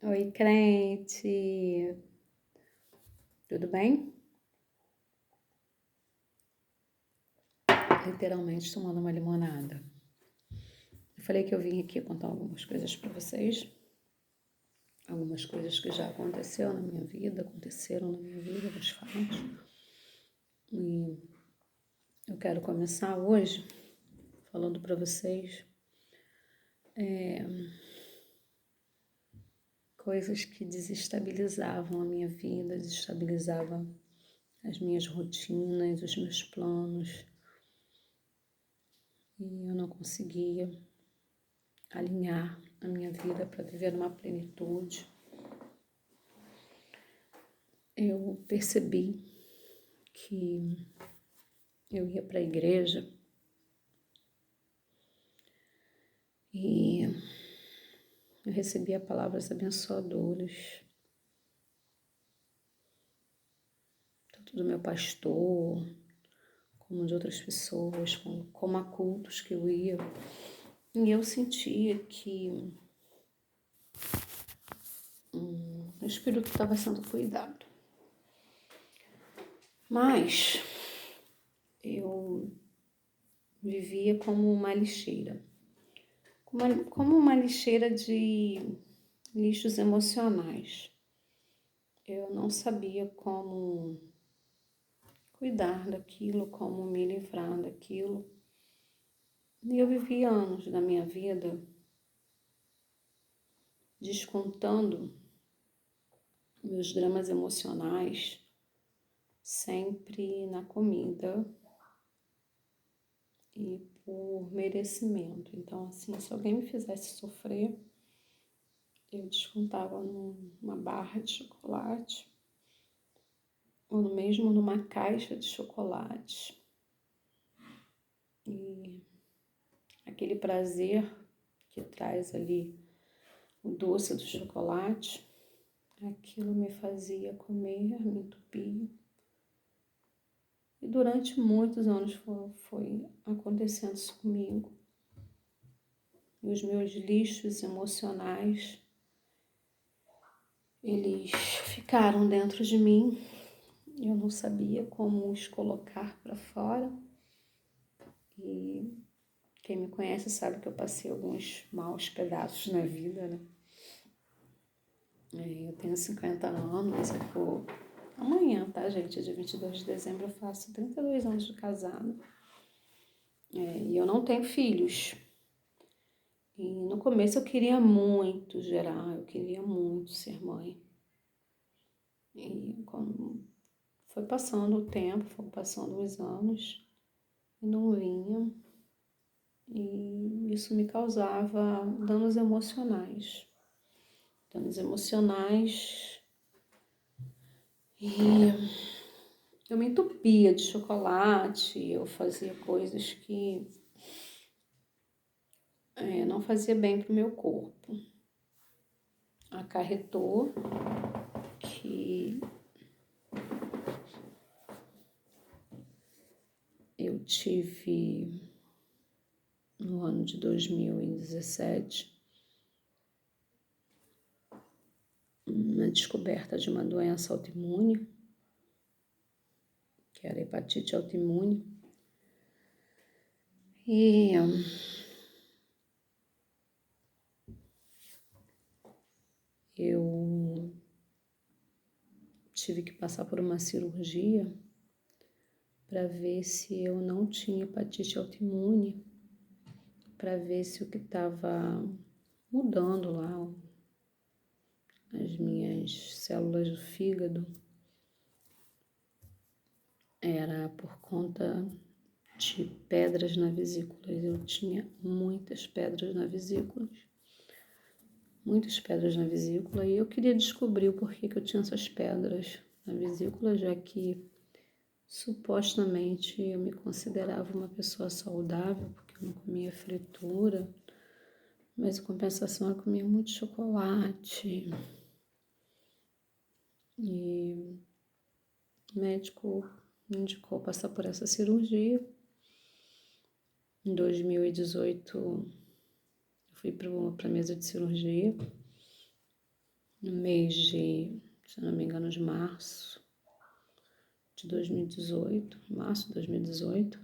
Oi, crente. Tudo bem? Literalmente tomando uma limonada. Eu falei que eu vim aqui contar algumas coisas para vocês. Algumas coisas que já aconteceram na minha vida, alguns fatos. E eu quero começar hoje falando para vocês coisas que desestabilizavam a minha vida, desestabilizavam as minhas rotinas, os meus planos. E eu não conseguia alinhar a minha vida para viver numa plenitude. Eu percebi que eu ia para a igreja e eu recebia palavras abençoadoras, tanto do meu pastor, como de outras pessoas, como a cultos que eu ia. E eu sentia que o espírito estava sendo cuidado. Mas eu vivia como uma lixeira. Como uma lixeira de lixos emocionais. Eu não sabia como cuidar daquilo, como me livrar daquilo. E eu vivi anos da minha vida descontando meus dramas emocionais sempre na comida e por merecimento. Então, assim, se alguém me fizesse sofrer, eu descontava numa barra de chocolate ou mesmo numa caixa de chocolate. E aquele prazer que traz ali o doce do chocolate, aquilo me fazia comer, me entupir. E durante muitos anos foi acontecendo isso comigo. E os meus lixos emocionais, eles ficaram dentro de mim. Eu não sabia como os colocar para fora. E quem me conhece sabe que eu passei alguns maus pedaços na vida, né? Eu tenho 50 anos, amanhã, tá, gente? Dia 22 de dezembro eu faço 32 anos de casado. E eu não tenho filhos. E no começo eu queria muito gerar, eu queria muito ser mãe. E quando foi passando o tempo, foram passando os anos, e não vinha. E isso me causava danos emocionais. Danos emocionais. E eu me entupia de chocolate, eu fazia coisas que não fazia bem para o meu corpo. Acarretou que eu tive, no ano de 2017, uma descoberta de uma doença autoimune, que era hepatite autoimune. E eu tive que passar por uma cirurgia para ver se eu não tinha hepatite autoimune, para ver se o que estava mudando lá, as minhas células do fígado, era por conta de pedras na vesícula. Eu tinha muitas pedras na vesícula. E eu queria descobrir o porquê que eu tinha essas pedras na vesícula, já que supostamente eu me considerava uma pessoa saudável, porque eu não comia fritura, mas em compensação eu comia muito chocolate. E o médico me indicou passar por essa cirurgia. Em 2018 eu fui para a mesa de cirurgia no mês de, se não me engano, de março de 2018, março de 2018.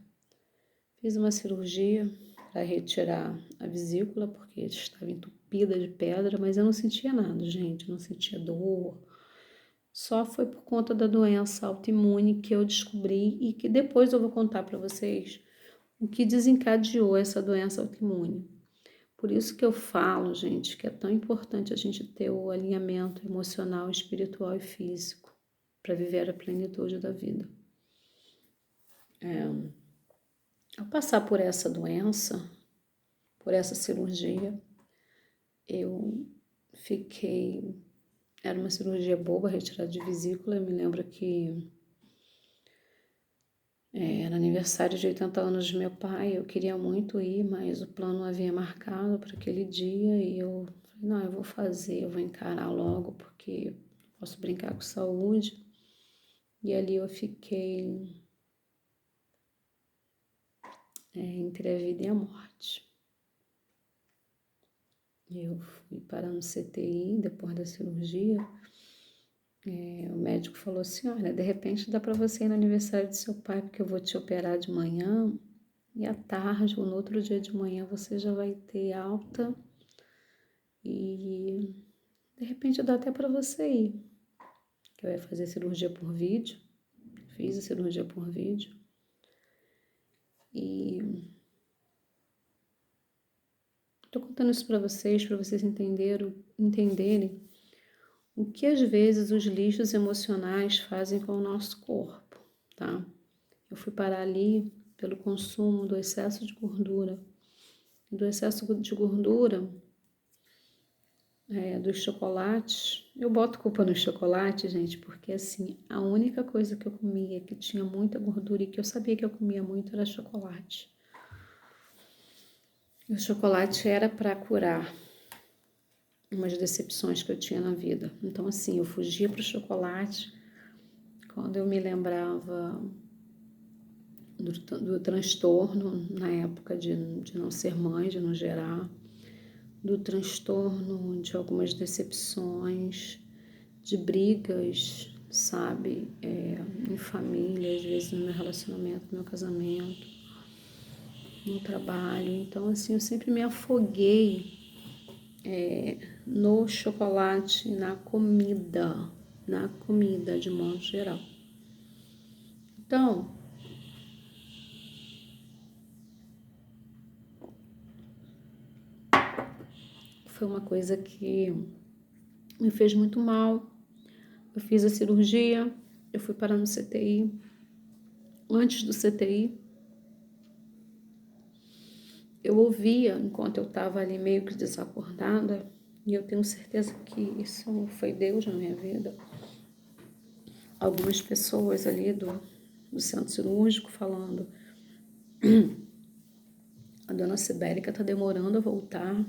Fiz uma cirurgia para retirar a vesícula, porque estava entupida de pedra, mas eu não sentia nada, gente, eu não sentia dor. Só foi por conta da doença autoimune que eu descobri e que depois eu vou contar para vocês o que desencadeou essa doença autoimune. Por isso que eu falo, gente, que é tão importante a gente ter o alinhamento emocional, espiritual e físico para viver a plenitude da vida. Ao passar por essa doença, por essa cirurgia, eu fiquei... Era uma cirurgia boba, retirada de vesícula. Eu me lembro que era aniversário de 80 anos de meu pai, eu queria muito ir, mas o plano havia marcado para aquele dia e eu falei, não, eu vou fazer, eu vou encarar logo, porque posso brincar com saúde. E ali eu fiquei entre a vida e a morte. Eu fui parar no CTI depois da cirurgia. O médico falou assim, olha, de repente dá para você ir no aniversário do seu pai, porque eu vou te operar de manhã e à tarde ou no outro dia de manhã você já vai ter alta e de repente dá até para você ir. Eu ia fazer cirurgia por vídeo, fiz a cirurgia por vídeo e tô contando isso para vocês entenderem o que às vezes os lixos emocionais fazem com o nosso corpo, tá? Eu fui parar ali pelo consumo do excesso de gordura. Do excesso de gordura dos chocolates. Eu boto culpa no chocolate, gente, porque assim, a única coisa que eu comia que tinha muita gordura e que eu sabia que eu comia muito era chocolate. E o chocolate era para curar umas decepções que eu tinha na vida. Então, assim, eu fugia pro chocolate quando eu me lembrava do transtorno na época de não ser mãe, de não gerar, do transtorno de algumas decepções, de brigas, sabe, em família, às vezes no meu relacionamento, no meu casamento, no trabalho. Então, assim, eu sempre me afoguei no chocolate, na comida de modo geral. Então, foi uma coisa que me fez muito mal. Eu fiz a cirurgia, eu fui parar no CTI. Antes do CTI, eu ouvia, enquanto eu estava ali meio que desacordada, e eu tenho certeza que isso foi Deus na minha vida, algumas pessoas ali do centro cirúrgico falando, a dona Sibérica está demorando a voltar,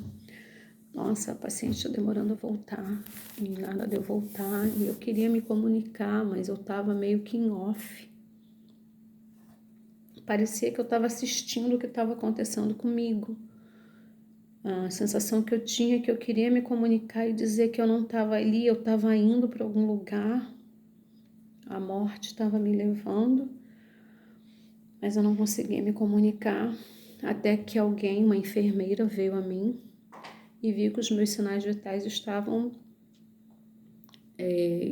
nossa, a paciente está demorando a voltar, e nada de eu voltar, e eu queria me comunicar, mas eu estava meio que em off. Parecia que eu estava assistindo o que estava acontecendo comigo. A sensação que eu tinha é que eu queria me comunicar e dizer que eu não estava ali, eu estava indo para algum lugar, a morte estava me levando, mas eu não conseguia me comunicar, até que alguém, uma enfermeira, veio a mim e viu que os meus sinais vitais estavam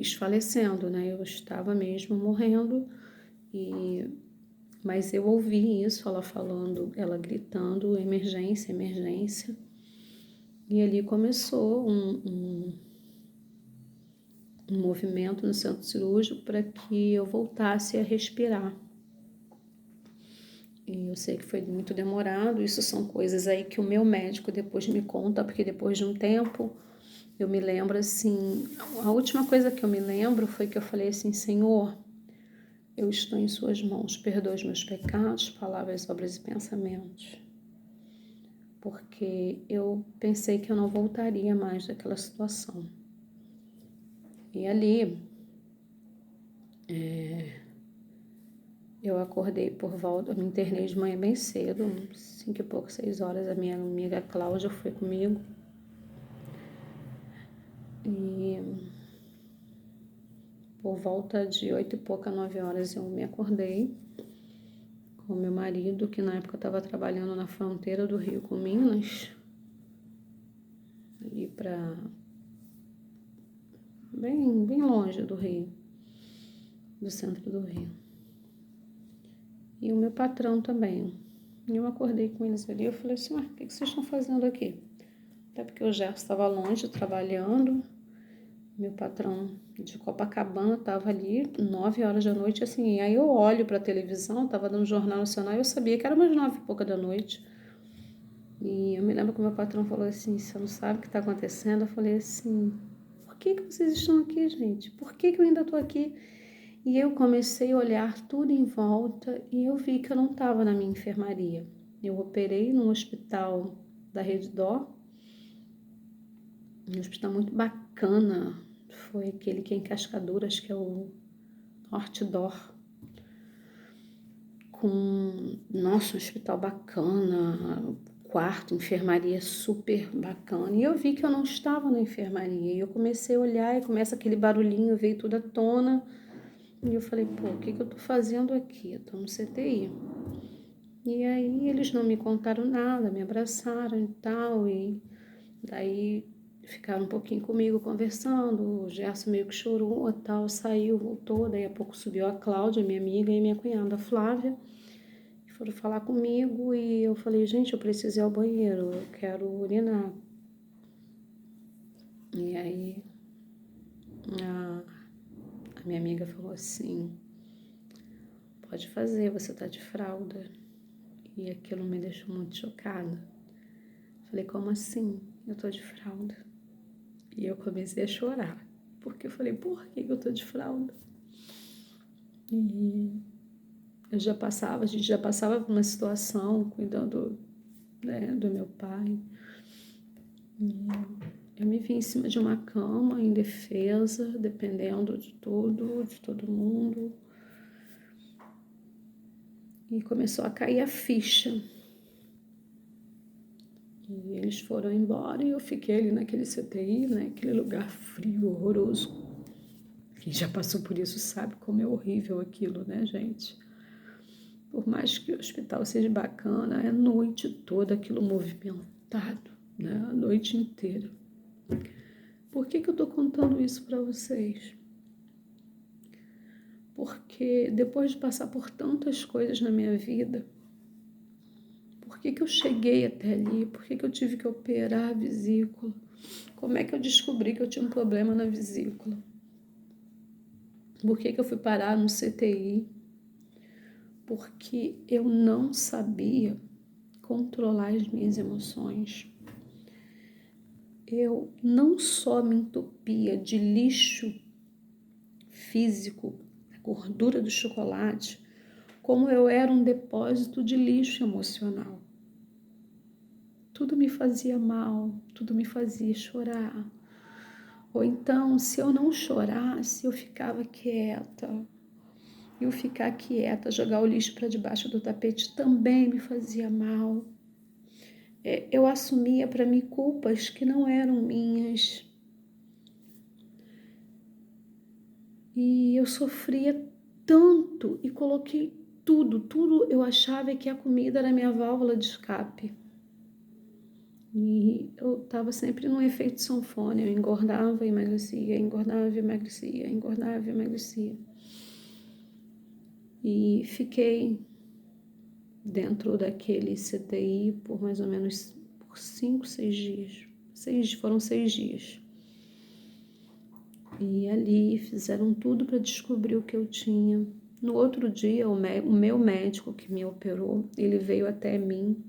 esfalecendo, né? Eu estava mesmo morrendo, mas eu ouvi isso, ela falando, ela gritando, emergência, emergência. E ali começou um movimento no centro cirúrgico para que eu voltasse a respirar. E eu sei que foi muito demorado, isso são coisas aí que o meu médico depois me conta, porque depois de um tempo eu me lembro assim, a última coisa que eu me lembro foi que eu falei assim, Senhor, eu estou em suas mãos, perdoa os meus pecados, palavras, obras e pensamentos. Porque eu pensei que eu não voltaria mais daquela situação. E ali, eu acordei por volta, eu me internei de manhã bem cedo, 5 e pouco, 6 horas, a minha amiga Cláudia foi comigo. E por volta de 8h e pouca, 9 horas, eu me acordei com meu marido, que na época estava trabalhando na fronteira do Rio com Minas, ali para bem longe do Rio, do centro do Rio. E o meu patrão também. E eu acordei com eles ali, eu falei assim, o que vocês estão fazendo aqui? Até porque o Gerson estava longe, trabalhando. Meu patrão de Copacabana estava ali, 9 horas da noite, assim. Aí eu olho para a televisão, estava dando Jornal Nacional, e eu sabia que era umas 9h e pouca da noite. E eu me lembro que o meu patrão falou assim, você não sabe o que está acontecendo? Eu falei assim, por que vocês estão aqui, gente? Por que eu ainda estou aqui? E eu comecei a olhar tudo em volta e eu vi que eu não estava na minha enfermaria. Eu operei num hospital da Rede Dó, um hospital muito bacana, foi aquele que é em Cascaduras, que é o Norte Dor, com, nossa, um hospital bacana, quarto, enfermaria super bacana. E eu vi que eu não estava na enfermaria. E eu comecei a olhar e começa aquele barulhinho, veio tudo à tona. E eu falei, pô, o que eu tô fazendo aqui? Eu tô no CTI. E aí eles não me contaram nada, me abraçaram e tal. E daí ficaram um pouquinho comigo conversando. O Gerson meio que chorou e tal, saiu, voltou. Daí a pouco subiu a Cláudia, minha amiga, e minha cunhada, a Flávia. Foram falar comigo e eu falei, gente, eu preciso ir ao banheiro, eu quero urinar. E aí a minha amiga falou assim, pode fazer, você tá de fralda. E aquilo me deixou muito chocada. Falei, como assim? Eu tô de fralda. E eu comecei a chorar, porque eu falei, por que eu tô de fralda? E a gente já passava por uma situação cuidando, né, do meu pai. E eu me vi em cima de uma cama, indefesa, dependendo de tudo, de todo mundo. E começou a cair a ficha. E eles foram embora e eu fiquei ali naquele CTI, né? Aquele lugar frio, horroroso. Quem já passou por isso sabe como é horrível aquilo, né, gente? Por mais que o hospital seja bacana, é a noite toda aquilo movimentado, né? A noite inteira. Por que eu tô contando isso para vocês? Porque depois de passar por tantas coisas na minha vida, por que eu cheguei até ali? Por que eu tive que operar a vesícula? Como é que eu descobri que eu tinha um problema na vesícula? Por que eu fui parar no CTI? Porque eu não sabia controlar as minhas emoções. Eu não só me entupia de lixo físico, a gordura do chocolate, como eu era um depósito de lixo emocional. Tudo me fazia mal, tudo me fazia chorar. Ou então, se eu não chorasse, eu ficava quieta. E o ficar quieta, jogar o lixo para debaixo do tapete também me fazia mal. Eu assumia para mim culpas que não eram minhas. E eu sofria tanto e coloquei tudo. Eu achava que a comida era a minha válvula de escape. E eu estava sempre num efeito sanfona, eu engordava e emagrecia, engordava e emagrecia, engordava e emagrecia. E fiquei dentro daquele CTI por mais ou menos 5, 6 dias. Foram 6 dias. E ali fizeram tudo para descobrir o que eu tinha. No outro dia, o meu médico que me operou, ele veio até mim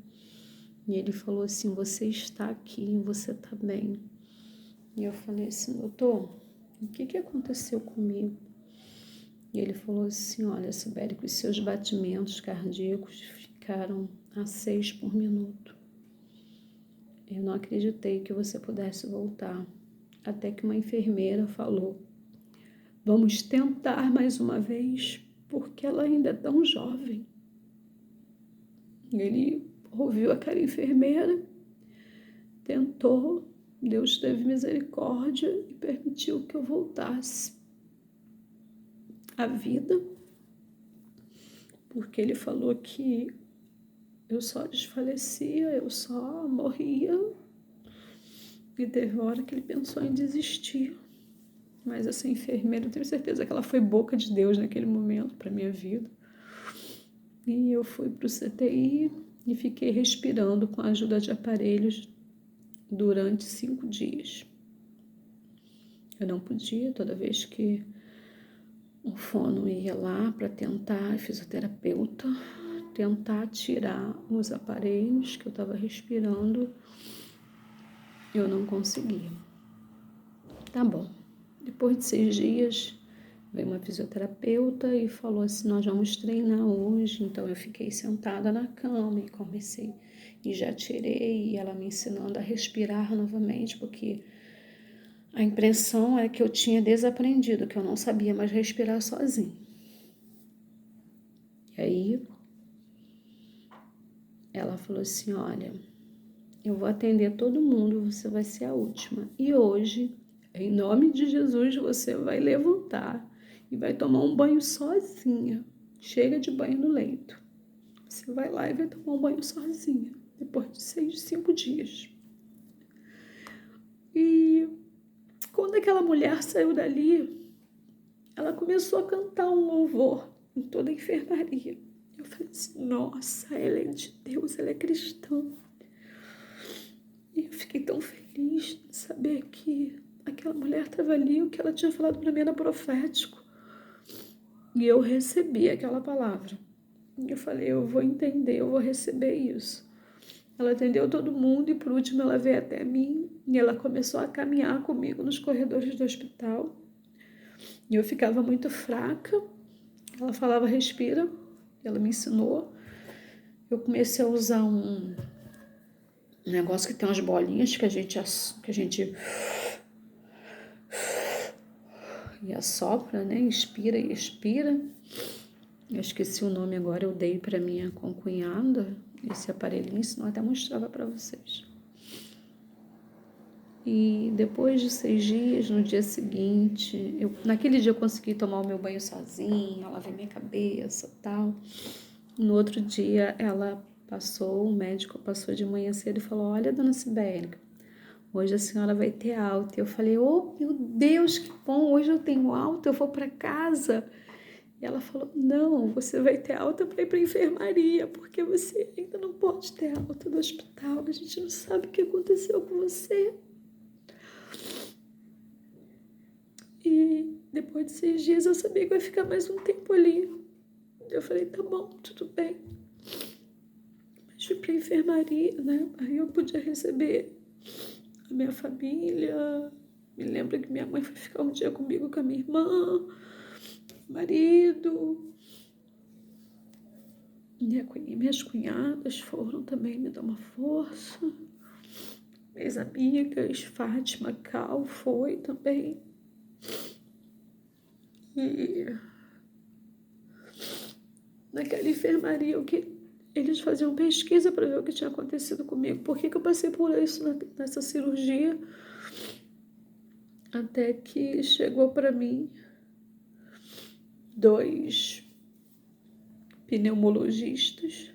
e ele falou assim, você está aqui, você está bem. E eu falei assim, doutor, o que aconteceu comigo? E ele falou assim, olha, Sibeli, os seus batimentos cardíacos ficaram a 6 por minuto. Eu não acreditei que você pudesse voltar. Até que uma enfermeira falou, vamos tentar mais uma vez, porque ela ainda é tão jovem. Ele ouviu aquela enfermeira, tentou, Deus teve misericórdia e permitiu que eu voltasse. a vida, porque ele falou que eu só desfalecia, eu só morria. E teve uma hora que ele pensou em desistir. Mas essa enfermeira, eu tenho certeza que ela foi boca de Deus naquele momento para minha vida. E eu fui para o CTI e fiquei respirando com a ajuda de aparelhos durante 5 dias. Eu não podia, toda vez que o fono ia lá para tentar, a fisioterapeuta, tentar tirar os aparelhos que eu estava respirando, eu não conseguia. Tá bom. Depois de 6 dias, veio uma fisioterapeuta e falou assim, nós vamos treinar hoje. Então eu fiquei sentada na cama e comecei, e já tirei, e ela me ensinando a respirar novamente, porque a impressão é que eu tinha desaprendido, que eu não sabia mais respirar sozinha. E aí, ela falou assim, olha, eu vou atender todo mundo, você vai ser a última. E hoje, em nome de Jesus, você vai levantar e vai tomar um banho sozinha. Chega de banho no leito. Você vai lá e vai tomar um banho sozinha, depois de 5 dias. E quando aquela mulher saiu dali, ela começou a cantar um louvor em toda a enfermaria. Eu falei assim, nossa, ela é de Deus, ela é cristã. E eu fiquei tão feliz de saber que aquela mulher estava ali, o que ela tinha falado para mim era profético. E eu recebi aquela palavra. E eu falei, eu vou entender, eu vou receber isso. Ela atendeu todo mundo e por último ela veio até mim e ela começou a caminhar comigo nos corredores do hospital. E eu ficava muito fraca. Ela falava, respira. Ela me ensinou. Eu comecei a usar um negócio que tem umas bolinhas que a gente e assopra, né? Inspira e expira. Eu esqueci o nome agora, eu dei para minha concunhada esse aparelhinho, senão até mostrava para vocês. E depois de 6 dias, no dia seguinte, naquele dia eu consegui tomar o meu banho sozinha, lavei minha cabeça e tal. No outro dia, o médico passou de manhã cedo e falou, olha, dona Sibéria, hoje a senhora vai ter alta. Eu falei, oh, meu Deus, que bom, hoje eu tenho alta, eu vou para casa. E ela falou, não, você vai ter alta para ir para a enfermaria, porque você ainda não pode ter alta no hospital, a gente não sabe o que aconteceu com você. E depois de 6 dias eu sabia que eu ia ficar mais um tempo ali. Eu falei, tá bom, tudo bem. Mas fui para a enfermaria, né? Aí eu podia receber a minha família. Me lembro que minha mãe foi ficar um dia comigo com a minha irmã, marido. Minhas cunhadas foram também me dar uma força. Minhas amigas, Fátima, Cal, foi também. E naquela enfermaria, eles faziam pesquisa para ver o que tinha acontecido comigo. Por que eu passei por isso nessa cirurgia? Até que chegou para mim 2 pneumologistas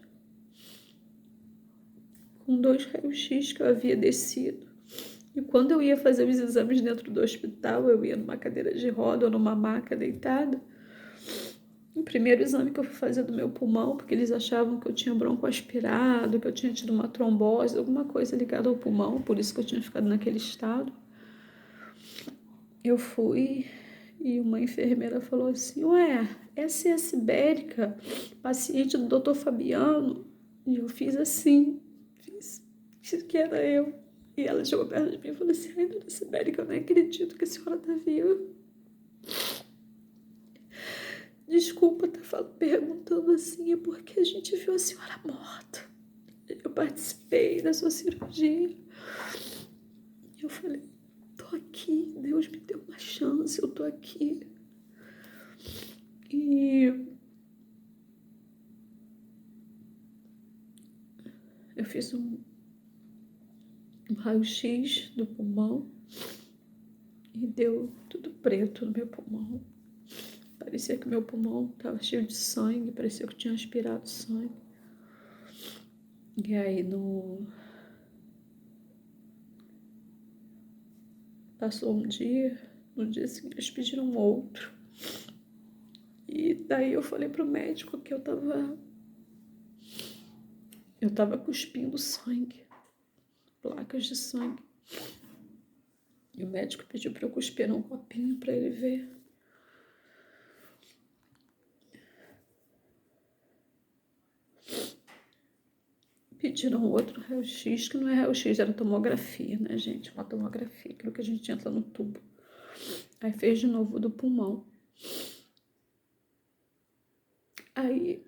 com 2 raios-x que eu havia descido. E quando eu ia fazer os exames dentro do hospital, eu ia numa cadeira de roda ou numa maca deitada. O primeiro exame que eu fui fazer do meu pulmão, porque eles achavam que eu tinha bronco aspirado, que eu tinha tido uma trombose, alguma coisa ligada ao pulmão, por isso que eu tinha ficado naquele estado. Eu fui e uma enfermeira falou assim, ué, essa é a Sibérica, paciente do Dr. Fabiano. E eu fiz assim, fiz que era eu. E ela chegou perto de mim e falou assim, ai, dona Sibérica, eu não acredito que a senhora está viva. Desculpa estar perguntando assim, é porque a gente viu a senhora morta. Eu participei da sua cirurgia. Eu falei, tô aqui, Deus me deu uma chance, eu tô aqui. E eu fiz um raio-x do pulmão e deu tudo preto no meu pulmão. Parecia que meu pulmão estava cheio de sangue, parecia que eu tinha aspirado sangue. E aí passou um dia, no dia seguinte eles pediram outro. E daí eu falei pro médico que eu tava cuspindo sangue, placas de sangue. E o médico pediu para eu cuspir num copinho para ele ver. Pediram outro raio-x, que não é raio-x, era tomografia, né, gente? Uma tomografia, aquilo que a gente entra no tubo. Aí fez de novo do pulmão. Aí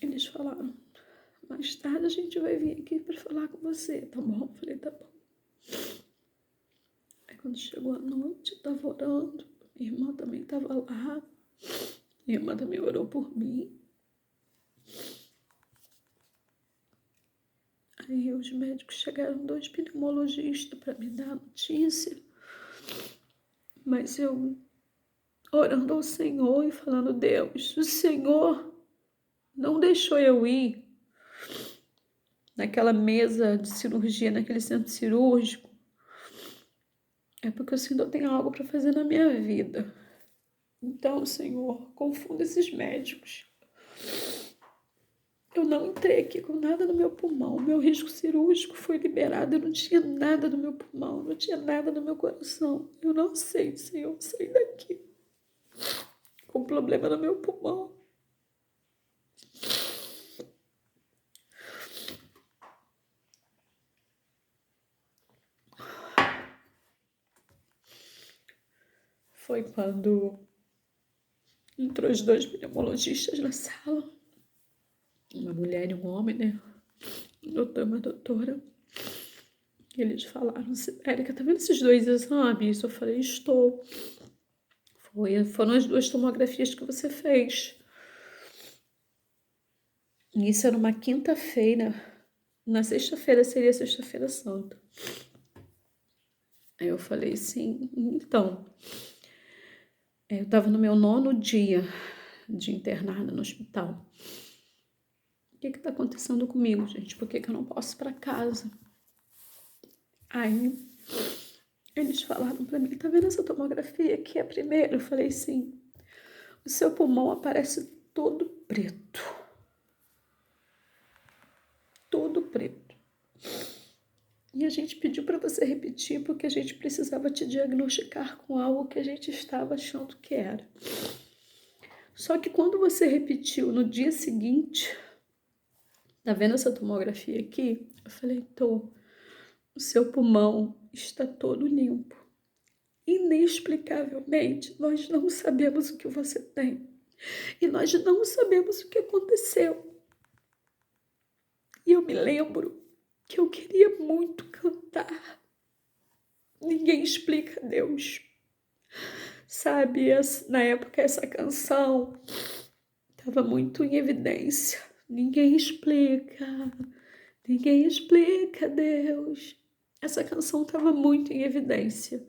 eles falaram, mais tarde a gente vai vir aqui para falar com você, tá bom? Eu falei, tá bom. Aí quando chegou a noite, eu tava orando, minha irmã também tava lá, minha irmã também orou por mim. Aí os médicos chegaram, 2 pneumologistas para me dar a notícia, mas eu orando ao Senhor e falando, Deus, o Senhor não deixou eu ir naquela mesa de cirurgia, naquele centro cirúrgico, é porque o Senhor tem algo para fazer na minha vida. Então, Senhor, confunda esses médicos. Eu não entrei aqui com nada no meu pulmão. O meu risco cirúrgico foi liberado. Eu não tinha nada no meu pulmão, não tinha nada no meu coração. Eu não sei, Senhor, sair daqui com problema no meu pulmão. Foi quando entrou os 2 pneumologistas na sala. Uma mulher e um homem, né? Um doutor e uma doutora. E eles falaram, Érica, tá vendo esses 2 exames? Eu falei, estou. Foram as 2 tomografias que você fez. Isso era uma quinta-feira. Na sexta-feira seria sexta-feira santa. Aí eu falei, sim, então. Eu estava no meu 9º dia de internada no hospital. O que está acontecendo comigo, gente? Por que eu não posso ir para casa? Aí eles falaram para mim, tá vendo essa tomografia aqui, é a primeira? Eu falei, sim. O seu pulmão aparece todo preto. Todo preto. E a gente pediu para você repetir porque a gente precisava te diagnosticar com algo que a gente estava achando que era. Só que quando você repetiu no dia seguinte, tá vendo essa tomografia aqui? Eu falei, tô. O seu pulmão está todo limpo. Inexplicavelmente, nós não sabemos o que você tem. E nós não sabemos o que aconteceu. E eu me lembro que eu queria muito cantar. Ninguém explica Deus. Sabe, na época essa canção estava muito em evidência. Ninguém explica Deus. Essa canção estava muito em evidência.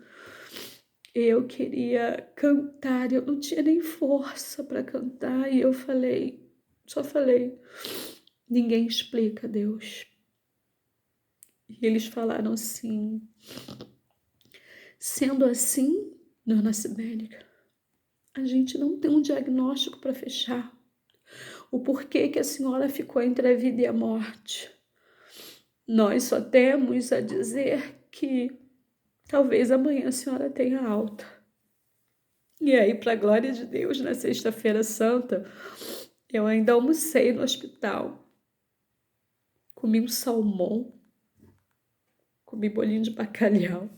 Eu queria cantar, eu não tinha nem força para cantar. E eu só falei, ninguém explica Deus. E eles falaram assim, sendo assim, dona Sibélica, a gente não tem um diagnóstico para fechar. O porquê que a senhora ficou entre a vida e a morte. Nós só temos a dizer que talvez amanhã a senhora tenha alta. E aí, para a glória de Deus, na sexta-feira santa, eu ainda almocei no hospital. Comi um salmão, comi bolinho de bacalhau.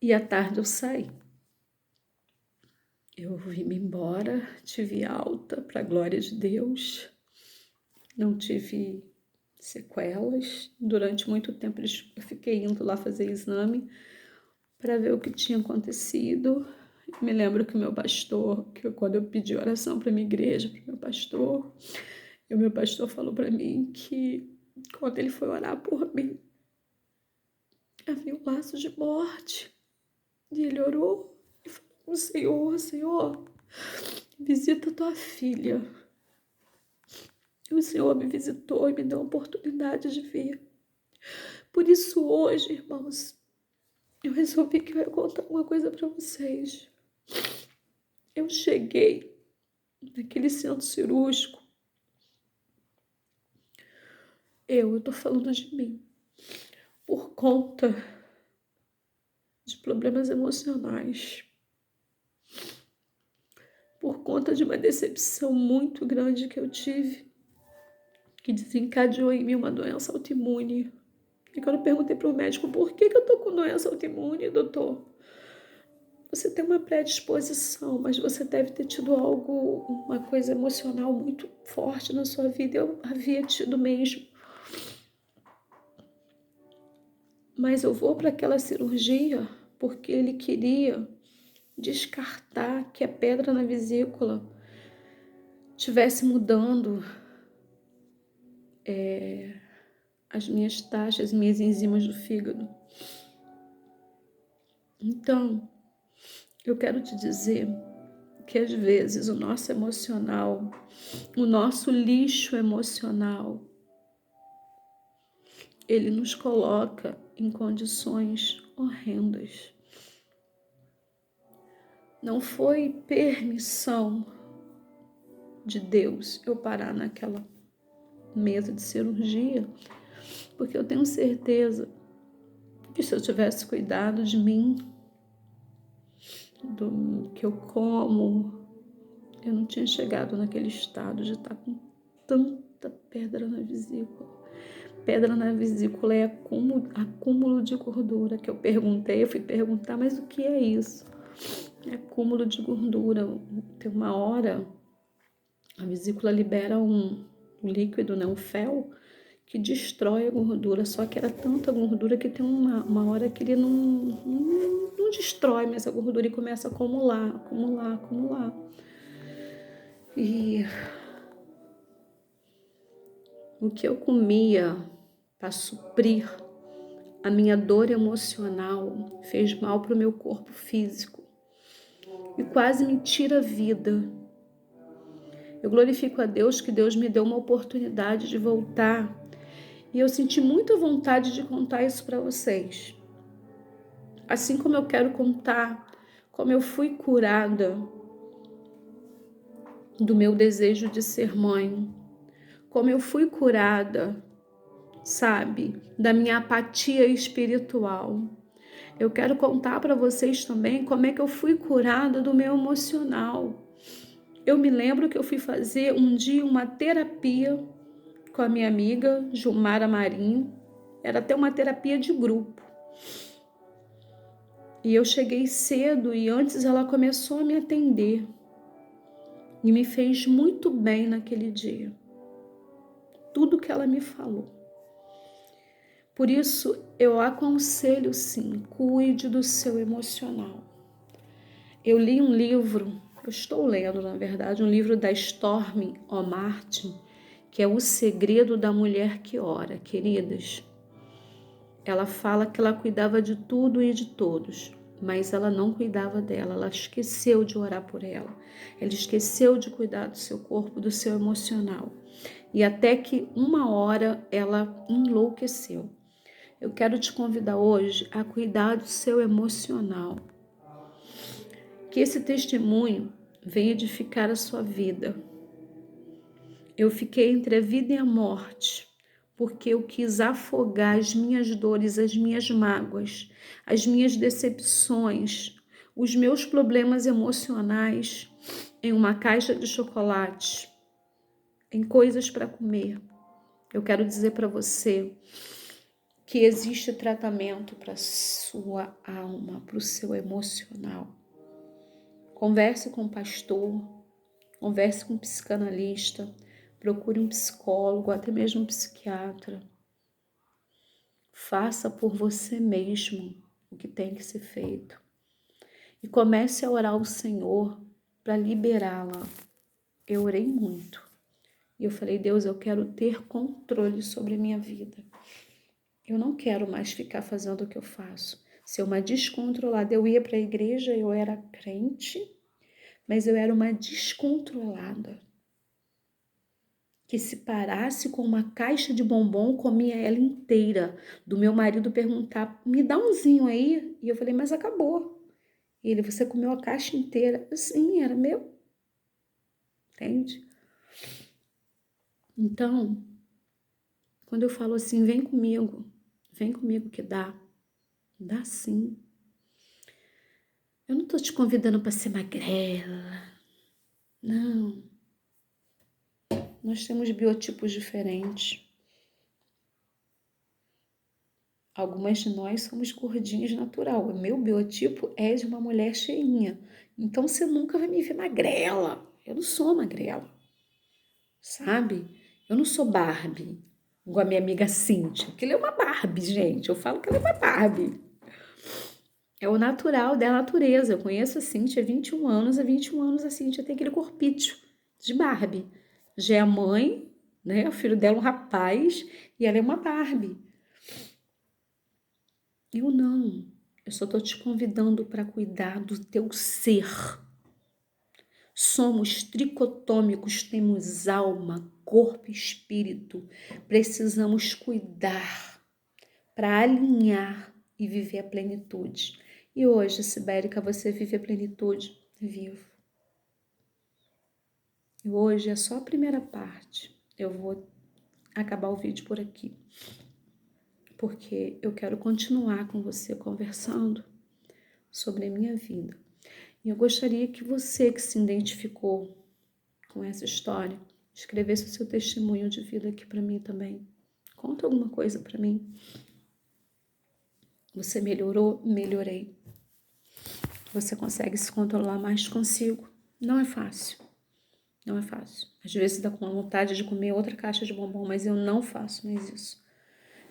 E à tarde eu saí. Eu vim-me embora, tive alta, para a glória de Deus. Não tive sequelas. Durante muito tempo eu fiquei indo lá fazer exame para ver o que tinha acontecido. Me lembro que o meu pastor, que quando eu pedi oração para minha igreja, para o meu pastor, e o meu pastor falou para mim que quando ele foi orar por mim, havia um laço de morte E ele orou e falou com o Senhor: Senhor, visita tua filha. E o Senhor me visitou e me deu a oportunidade de vir. Por isso hoje, irmãos, eu resolvi que eu ia contar uma coisa para vocês. Eu cheguei naquele centro cirúrgico. Eu tô falando de mim. Por conta de problemas emocionais. Por conta de uma decepção muito grande que eu tive, que desencadeou em mim uma doença autoimune. E quando eu perguntei para o médico, por que eu tô com doença autoimune, doutor? Você tem uma predisposição, mas você deve ter tido algo, uma coisa emocional muito forte na sua vida. Eu havia tido mesmo. Mas eu vou para aquela cirurgia porque ele queria descartar que a pedra na vesícula estivesse mudando as minhas taxas, minhas enzimas do fígado. Então, eu quero te dizer que às vezes o nosso emocional, o nosso lixo emocional, ele nos coloca em condições horrendas. Não foi permissão de Deus eu parar naquela mesa de cirurgia, porque eu tenho certeza que se eu tivesse cuidado de mim, do que eu como, eu não tinha chegado naquele estado de estar com tanta pedra na vesícula. Pedra na vesícula é acúmulo de gordura, que eu fui perguntar, mas o que é isso? É acúmulo de gordura. Tem uma hora, a vesícula libera um líquido, né, um fel, que destrói a gordura, só que era tanta gordura que tem uma hora que ele não destrói mais a gordura e começa a acumular. E o que eu comia para suprir a minha dor emocional fez mal para o meu corpo físico e quase me tira a vida. Eu glorifico a Deus que Deus me deu uma oportunidade de voltar e eu senti muita vontade de contar isso para vocês. Assim como eu quero contar como eu fui curada do meu desejo de ser mãe, como eu fui curada, sabe, da minha apatia espiritual. Eu quero contar para vocês também como é que eu fui curada do meu emocional. Eu me lembro que eu fui fazer um dia uma terapia com a minha amiga Gilmara Marinho. Era até uma terapia de grupo. E eu cheguei cedo e antes ela começou a me atender. E me fez muito bem naquele dia. Tudo que ela me falou. Por isso, eu aconselho sim, cuide do seu emocional. Eu li um livro, eu estou lendo, na verdade, um livro da Stormy O'Martin, que é O Segredo da Mulher que Ora. Queridas, ela fala que ela cuidava de tudo e de todos, mas ela não cuidava dela, ela esqueceu de orar por ela, ela esqueceu de cuidar do seu corpo, do seu emocional. E até que uma hora ela enlouqueceu. Eu quero te convidar hoje a cuidar do seu emocional. Que esse testemunho venha edificar a sua vida. Eu fiquei entre a vida e a morte, porque eu quis afogar as minhas dores, as minhas mágoas, as minhas decepções, os meus problemas emocionais em uma caixa de chocolate, em coisas para comer. Eu quero dizer para você que existe tratamento para a sua alma, para o seu emocional. Converse com o pastor, converse com um psicanalista, procure um psicólogo, até mesmo um psiquiatra. Faça por você mesmo o que tem que ser feito. E comece a orar ao Senhor para liberá-la. Eu orei muito. E eu falei, Deus, eu quero ter controle sobre a minha vida. Eu não quero mais ficar fazendo o que eu faço. ser uma descontrolada. Eu ia para a igreja, eu era crente, mas eu era uma descontrolada. Que se parasse com uma caixa de bombom, comia ela inteira. Do meu marido perguntar, me dá umzinho aí? E eu falei, mas acabou. E ele, você comeu a caixa inteira? Sim, era meu. Entende? Então, quando eu falo assim, vem comigo que dá sim. Eu não tô te convidando para ser magrela, não. Nós temos biotipos diferentes. Algumas de nós somos gordinhas natural. O meu biotipo é de uma mulher cheinha. Então você nunca vai me ver magrela. Eu não sou magrela, sabe? Eu não sou Barbie, igual a minha amiga Cíntia. Aquilo é uma Barbie, gente. Eu falo que ela é uma Barbie. É o natural da natureza. Eu conheço a Cíntia há 21 anos. Há 21 anos a Cíntia tem aquele corpício de Barbie. Já é a mãe, né? O filho dela é um rapaz e ela é uma Barbie. Eu não. Eu só estou te convidando para cuidar do teu ser. Somos tricotômicos, temos alma, corpo e espírito. Precisamos cuidar para alinhar e viver a plenitude. E hoje, Sibérica, você vive a plenitude? Vivo. E hoje é só a primeira parte. Eu vou acabar o vídeo por aqui, porque eu quero continuar com você conversando sobre a minha vida. E eu gostaria que você que se identificou com essa história, escrevesse o seu testemunho de vida aqui para mim também. Conta alguma coisa para mim. Você melhorou? Melhorei. Você consegue se controlar mais consigo? Não é fácil. Não é fácil. Às vezes dá com vontade de comer outra caixa de bombom, mas eu não faço mais isso.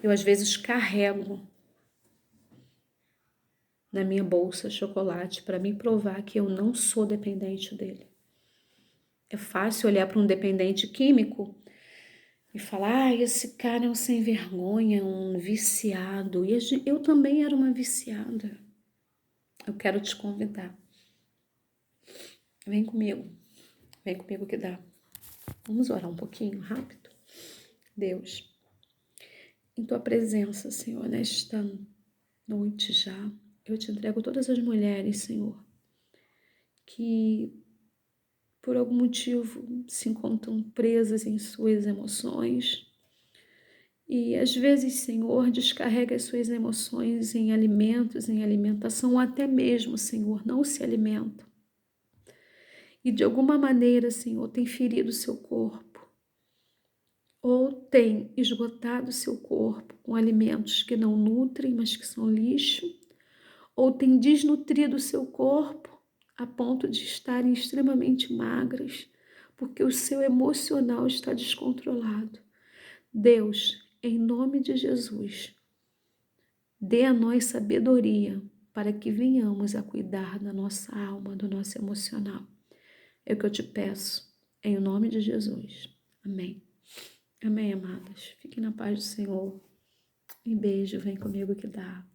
Eu às vezes carrego na minha bolsa chocolate para me provar que eu não sou dependente dele. É fácil olhar para um dependente químico e falar, esse cara é um sem vergonha, um viciado. E eu também era uma viciada. Eu quero te convidar. Vem comigo que dá. Vamos orar um pouquinho, rápido? Deus, em tua presença, Senhor, nesta noite já, eu te entrego todas as mulheres, Senhor, que por algum motivo se encontram presas em suas emoções. E às vezes, Senhor, descarrega as suas emoções em alimentos, em alimentação, ou até mesmo, Senhor, não se alimentam. E de alguma maneira, Senhor, tem ferido o seu corpo, ou tem esgotado o seu corpo com alimentos que não nutrem, mas que são lixo, ou tem desnutrido o seu corpo a ponto de estarem extremamente magras, porque o seu emocional está descontrolado. Deus, em nome de Jesus, dê a nós sabedoria para que venhamos a cuidar da nossa alma, do nosso emocional. É o que eu te peço, em nome de Jesus. Amém. Amém, amadas. Fiquem na paz do Senhor. Um beijo, vem comigo que dá.